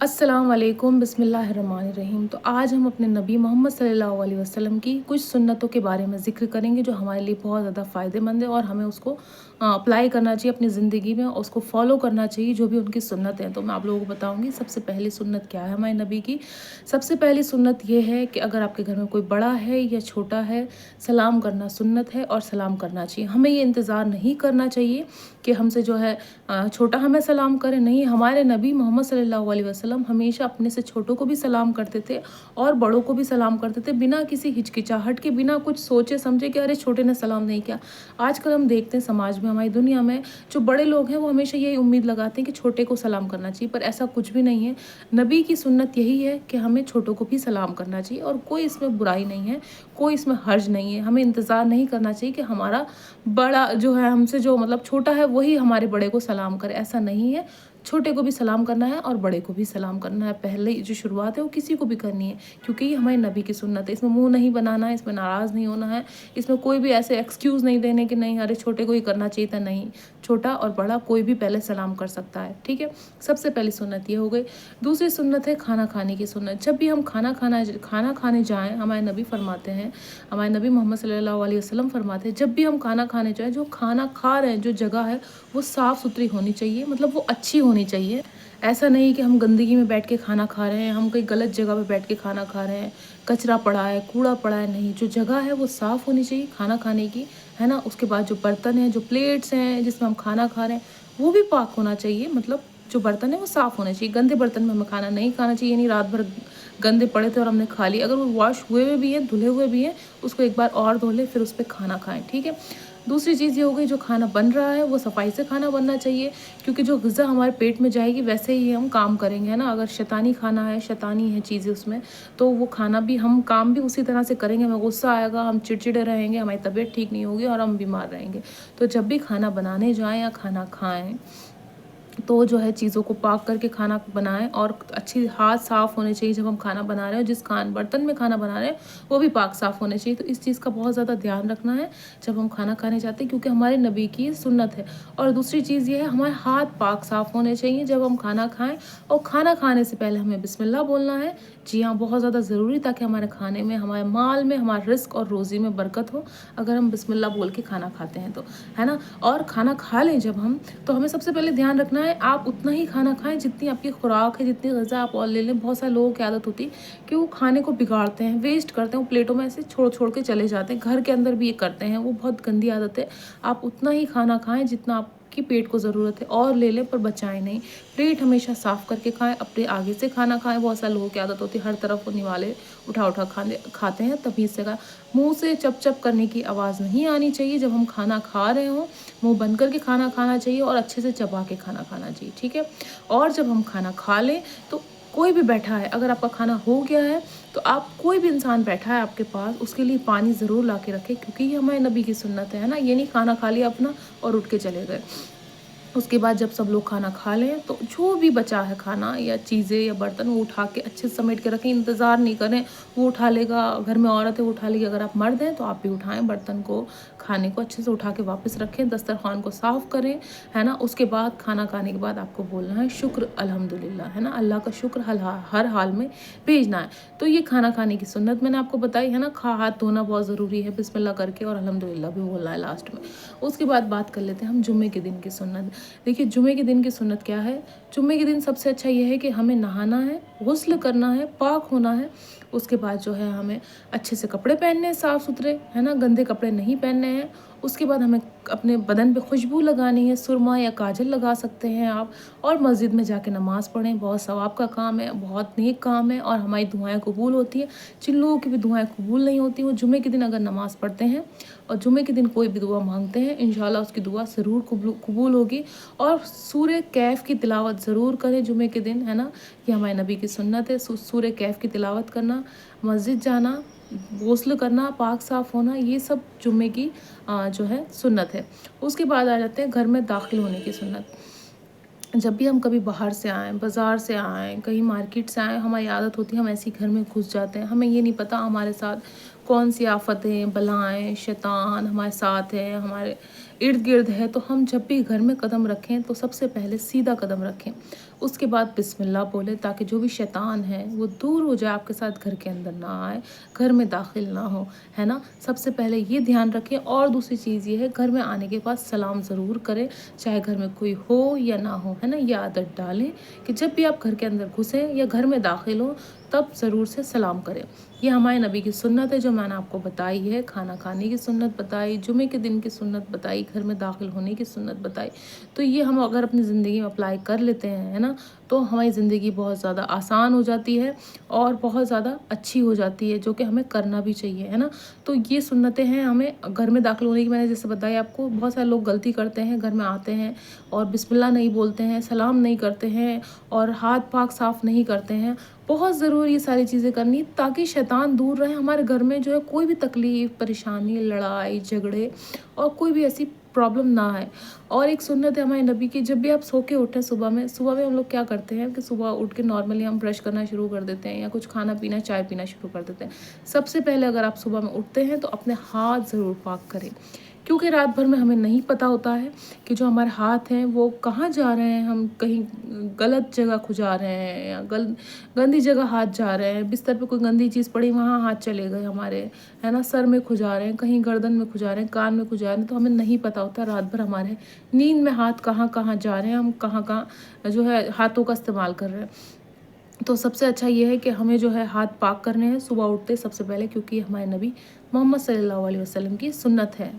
अस्सलाम वालेकुम बिस्मिल्लाहिर्रहमानिर्रहीम। तो आज हम अपने नबी मोहम्मद सल्लल्लाहु अलैहि वसल्लम की कुछ सुन्नतों के बारे में ज़िक्र करेंगे जो हमारे लिए बहुत ज़्यादा फ़ायदेमंद है और हमें उसको अप्लाई करना चाहिए अपनी ज़िंदगी में, उसको फ़ॉलो करना चाहिए जो भी उनकी सुन्नत है। तो मैं आप लोगों को बताऊंगी सबसे पहली सुन्नत क्या है हमारे नबी की। सबसे पहली सुन्नत ये है कि अगर आपके घर में कोई बड़ा है या छोटा है, सलाम करना सुन्नत है और सलाम करना चाहिए। हमें ये इंतज़ार नहीं करना चाहिए कि हमसे जो है छोटा हमें सलाम करे, नहीं, हमारे नबी मोहम्मद सल्लल्लाहु अलैहि वसल्लम हमेशा अपने से छोटों को भी सलाम करते थे और बड़ों को भी सलाम करते थे, बिना किसी हिचकिचाहट के, बिना कुछ सोचे समझे कि अरे छोटे ने सलाम नहीं किया। आजकल हम देखते हैं समाज में, हमारी दुनिया में जो बड़े लोग हैं वो हमेशा यही उम्मीद लगाते हैं कि छोटे को सलाम करना चाहिए, पर ऐसा कुछ भी नहीं है। नबी की सुन्नत यही है कि हमें छोटों को भी सलाम करना चाहिए और कोई इसमें बुराई नहीं है, कोई इसमें हर्ज नहीं है। हमें इंतज़ार नहीं करना चाहिए कि हमारा बड़ा जो है, हमसे जो मतलब छोटा है वही हमारे बड़े को सलाम करे, ऐसा नहीं है। छोटे को भी सलाम करना है और बड़े को भी सलाम करना है। पहले जो शुरुआत है वो किसी को भी करनी है, क्योंकि ये हमारे नबी की सुन्नत है। इसमें मुंह नहीं बनाना है, इसमें नाराज़ नहीं होना है, इसमें कोई भी ऐसे एक्सक्यूज़ नहीं देने कि नहीं अरे छोटे को ही करना चाहिए था। नहीं, छोटा और बड़ा कोई भी पहले सलाम कर सकता है, ठीक है। सबसे पहली सुन्नत ये हो गई। दूसरी सुन्नत है खाना खाने की सुन्नत। जब भी हम खाना खाने जाएँ, हमारे नबी फरमाते हैं, हमारे नबी मोहम्मद सल्लल्लाहु अलैहि वसल्लम फरमाते हैं, जब भी हम खाना खाने जाएँ, जो खाना खा रहे हैं जो जगह है वो साफ़ सुथरी होनी चाहिए, मतलब वो अच्छी होनी चाहिए। ऐसा नहीं कि हम गंदगी में बैठ के खाना खा रहे हैं, हम कहीं गलत जगह पे बैठ के खाना खा रहे हैं, कचरा पड़ा है, कूड़ा पड़ा है। नहीं, जो जगह है वो साफ़ होनी चाहिए खाना खाने की, है ना। उसके बाद जो बर्तन हैं, जो प्लेट्स हैं जिसमें हम खाना खा रहे हैं, वो भी पाक होना चाहिए, मतलब जो बर्तन है वो साफ़ होने चाहिए। गंदे बर्तन में हमें खाना नहीं खाना चाहिए, नहीं रात भर गंदे पड़े थे और हमने खा लिए। अगर वो वॉश हुए हुए भी हैं, धुले हुए भी हैं, उसको एक बार और धो लें, फिर उस पे खाना खाएँ, ठीक है। दूसरी चीज़ ये हो गई, जो खाना बन रहा है वो सफाई से खाना बनना चाहिए, क्योंकि जो ग़िज़ा हमारे पेट में जाएगी वैसे ही हम काम करेंगे, है ना। अगर शैतानी खाना है, शैतानी है चीज़ें उसमें, तो वो खाना भी, हम काम भी उसी तरह से करेंगे, हमें गुस्सा आएगा, हम चिड़चिड़े रहेंगे, हमारी तबीयत ठीक नहीं होगी और हम बीमार रहेंगे। तो जब भी खाना बनाने जाएँ या खाना खाएँ, तो जो है चीज़ों को पाक करके खाना बनाएं और अच्छी हाथ साफ़ होने चाहिए जब हम खाना बना रहे हो। जिस बर्तन में खाना बना रहे हैं वो भी पाक साफ़ होने चाहिए। तो इस चीज़ का बहुत ज़्यादा ध्यान रखना है जब हम खाना खाने जाते हैं, क्योंकि हमारे नबी की ये सुन्नत है। और दूसरी चीज़ ये है, हमारे हाथ पाक साफ़ होने चाहिए जब हम खाना खाएं, और खाना खाने से पहले हमें बिस्मिल्लाह बोलना है। जी हाँ, बहुत ज़्यादा ज़रूरी, ताकि हमारे खाने में, हमारे माल में, हमारे रिस्क और रोज़ी में बरकत हो अगर हम बिस्मिल्लाह बोल के खाना खाते हैं तो, है ना। और खाना खा लें जब हम, तो हमें सबसे पहले ध्यान रखना है आप उतना ही खाना खाएं जितनी आपकी खुराक है, जितनी ग़िज़ा आप और ले लें। बहुत सारे लोगों की आदत होती है कि वो खाने को बिगाड़ते हैं, वेस्ट करते हैं, वो प्लेटों में ऐसे छोड़ छोड़ के चले जाते हैं। घर के अंदर भी ये करते हैं, वो बहुत गंदी आदत है। आप उतना ही खाना खाएं जितना आपकी पेट को ज़रूरत है, और ले लें पर बचाएं नहीं। प्लेट हमेशा साफ़ करके खाएं, अपने आगे से खाना खाएं। बहुत सारे लोगों की आदत होती है हर तरफ वो निवाले उठा उठा खाते हैं। तमीज़ से खाएं, मुँह से चप चप करने की आवाज़ नहीं आनी चाहिए जब हम खाना खा रहे हों। मुँह बंद करके खाना खाना चाहिए और अच्छे से चबा के खाना खाना चाहिए, ठीक है। और जब हम खाना खा लें, तो कोई भी बैठा है, अगर आपका खाना हो गया है तो आप, कोई भी इंसान बैठा है आपके पास, उसके लिए पानी ज़रूर ला के रखें, क्योंकि ये हमारे नबी की सुन्नत है ना। ये नहीं खाना खा लिया अपना और उठ के चले गए। उसके बाद जब सब लोग खाना खा लें, तो जो भी बचा है खाना या चीज़ें या बर्तन, वो उठा के अच्छे से समेट के रखें। इंतज़ार नहीं करें वो उठा लेगा, घर में औरत है वो उठा लेगी। अगर आप मर्द हैं तो आप भी उठाएं बर्तन को, खाने को अच्छे से उठा के वापस रखें, दस्तरखान को साफ़ करें, है ना। उसके बाद खाना खाने के बाद आपको बोलना है शुक्र अल्हम्दुलिल्लाह, है ना। अल्लाह का शुक्र हर हाल में भेजना है। तो ये खाना खाने की सुन्नत मैंने आपको बताई, है ना। हाथ धोना बहुत ज़रूरी है बिस्मिल्लाह करके, और अल्हम्दुलिल्लाह भी बोलना है लास्ट में। उसके बाद बात कर लेते हैं हम जुम्मे के दिन की सुन्नत। देखिए, जुम्मे के दिन की सुन्नत क्या है। जुम्मे के दिन सबसे अच्छा ये है कि हमें नहाना है, गुस्ल करना है, पाक होना है। उसके बाद जो है हमें अच्छे से कपड़े पहनने हैं, साफ़ सुथरे, है ना, गंदे कपड़े नहीं पहनने हैं। उसके बाद हमें अपने बदन पे खुशबू लगानी है, सुरमा या काजल लगा सकते हैं आप, और मस्जिद में जाके नमाज़ पढ़ें। बहुत सवाब का काम है, बहुत नेक काम है, और हमारी दुआएं कबूल होती हैं। जिन लोगों की भी दुआएं कबूल नहीं होती, वो जुम्मे के दिन अगर नमाज़ पढ़ते हैं और जुम्मे के दिन कोई भी दुआ मांगते हैं, इंशाल्लाह उसकी दुआ ज़रूर कबूल होगी। और सूरे कैफ़ की तिलावत ज़रूर करें जुम्मे के दिन, है ना। ये हमारे नबी की सुन्नत है, सूरे कैफ़ की तिलावत करना, मस्जिद जाना, गुस्ल करना, पाक साफ़ होना, ये सब जुम्मे की जो है सुन्नत है। उसके बाद आ जाते हैं घर में दाखिल होने की सुन्नत। जब भी हम कभी बाहर से आएँ, बाज़ार से आएँ, कहीं मार्केट से आएँ, हमारी आदत होती है हम ऐसे ही घर में घुस जाते हैं। हमें ये नहीं पता हमारे साथ कौन सी आफ़तें, बलाएँ, शैतान हमारे साथ है, हमारे इर्द गिर्द है। तो हम जब भी घर में कदम रखें तो सबसे पहले सीधा कदम रखें। उसके बाद बिस्मिल्लाह बोलें, ताकि जो भी शैतान है वो दूर हो जाए, आपके साथ घर के अंदर ना आए, घर में दाखिल ना हो, है ना। सबसे पहले ये ध्यान रखें। और दूसरी चीज़ ये है, घर में आने के बाद सलाम ज़रूर करें, चाहे घर में कोई हो या ना हो, है ना। ये आदत डालें कि जब भी आप घर के अंदर घुसें या घर में दाखिल हो, तब ज़रूर से सलाम करें। ये हमारे नबी की सुन्नत है जो मैंने आपको बताई है। खाना खाने की सुन्नत बताई, जुमे के दिन की सुन्नत बताई, घर में दाखिल होने की सुन्नत बताई। तो ये हम अगर अपनी ज़िंदगी में अप्लाई कर लेते हैं, है ना, तो हमारी ज़िंदगी बहुत ज़्यादा आसान हो जाती है और बहुत ज़्यादा अच्छी हो जाती है, जो कि हमें करना भी चाहिए, है ना। तो ये सुन्नतें हैं हमें घर में दाखिल होने की। मैंने जैसे बताया आपको, बहुत सारे लोग गलती करते हैं, घर में आते हैं और बिस्मिल्लाह नहीं बोलते हैं, सलाम नहीं करते हैं और हाथ पाक साफ़ नहीं करते हैं। बहुत ज़रूरी ये सारी चीज़ें करनी, ताकि शैतान दूर रहे। हमारे घर में जो है कोई भी तकलीफ़, परेशानी, लड़ाई झगड़े और कोई भी ऐसी प्रॉब्लम ना आए। और एक सुन्नत है हमारे नबी की, जब भी आप सो के उठें सुबह में हम लोग क्या करते हैं कि सुबह उठ के नॉर्मली हम ब्रश करना शुरू कर देते हैं या कुछ खाना पीना, चाय पीना शुरू कर देते हैं। सबसे पहले अगर आप सुबह में उठते हैं तो अपने हाथ ज़रूर पाक करें, क्योंकि रात भर में हमें नहीं पता होता है कि जो हमारे हाथ हैं वो कहाँ जा रहे हैं। हम कहीं गलत जगह खुजा रहे हैं या गंदी जगह हाथ जा रहे हैं, बिस्तर पे कोई गंदी चीज़ पड़ी वहाँ हाथ चले गए हमारे, है ना। सर में खुजा रहे हैं, कहीं गर्दन में खुजा रहे हैं, कान में खुजा रहे हैं, तो हमें नहीं पता होता रात भर हमारे नींद में हाथ कहाँ कहाँ जा रहे हैं, हम कहाँ कहाँ जो है हाथों का इस्तेमाल कर रहे हैं। तो सबसे अच्छा ये है कि हमें जो है हाथ पाक करने हैं सुबह उठते सबसे पहले, क्योंकि ये हमारे नबी मोहम्मद सल्लल्लाहु अलैहि वसल्लम की सुन्नत है।